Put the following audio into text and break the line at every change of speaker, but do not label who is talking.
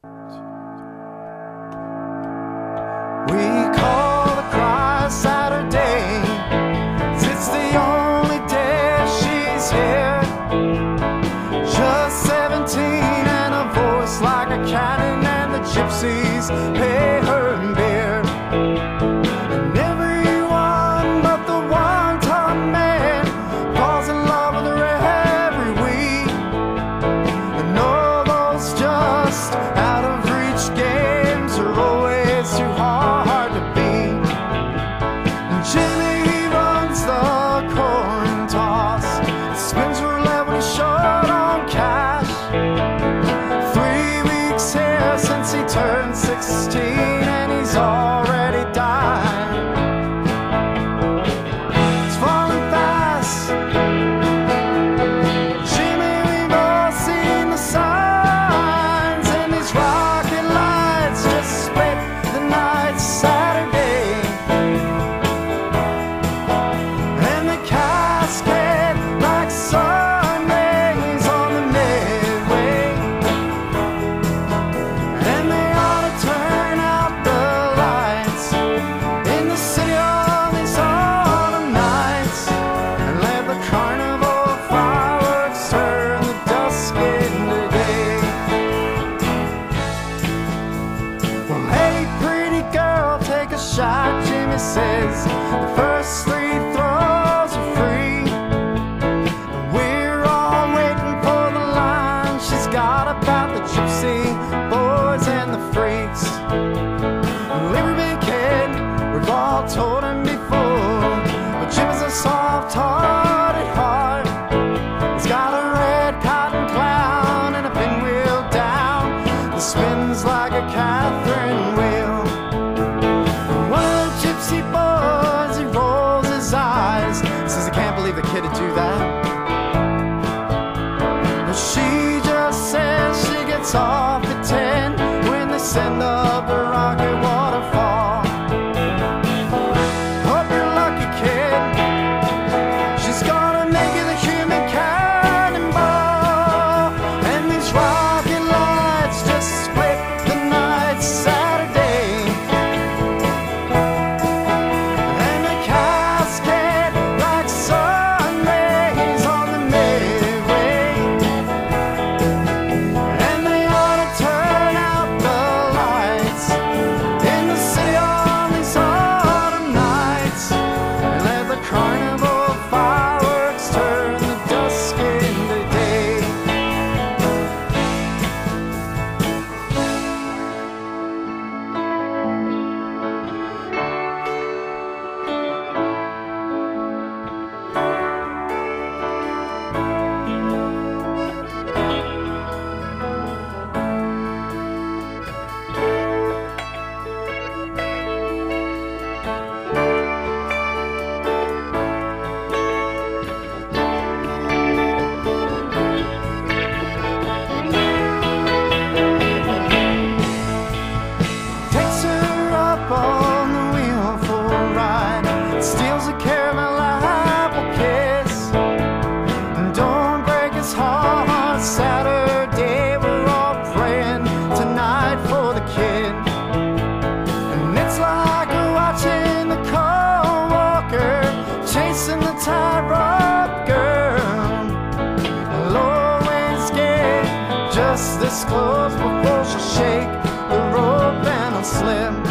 We call the cry Saturday, 'cause it's the only day she's here. Just 17 and a voice like a cannon, and the gypsies pay her in beer. And everyone but the one-ton man falls in love with her every week. And all those just out of reach games are always too hard to beat. And Jimmy runs the coin toss, spins roulette when he's short on cash. 3 weeks here since he turned 16, and he's already died. It's falling fast, Jimmy, we've all seen the signs, and these rocket lights just split the night Saturday. And the cascade like sun rays on the Midway. And they ought to turn out the lights in the city on these autumn nights, and let the carnival fireworks turn the dusk into day. Well, hey, pretty girl, take a shot, Jimmy says. The first 3 throws are free. We're all waiting for the line she's got about the gypsy boys and the freaks. Liberty kid, we've all told him before, but Jimmy's a soft-hearted heart. He's got a red cotton clown and a pinwheel down that spins like a Catherine wheel. One of the gypsy boys, he rolls his eyes, says, I can't believe the kid would do that. But she just says she gets off at 10 when they send up the rocket waterfall. Hope you're lucky, kid. She's gonna make you the human cannonball. And these rocket lights just split the night Saturday. And the cascade like sun rays on the Midway. And they ought to turn out the lights in the city on these autumn nights, and let the carnival fireworks turn the dusk into day. Takes her up on the wheel for a ride, steals a caramel apple kiss, and don't break his heart. Saturday, we're all praying tonight for the kid. And it's like watching the co-walker chasing the tightrope girl. I'll always get just this close before she'll shake the rope and I'll slip.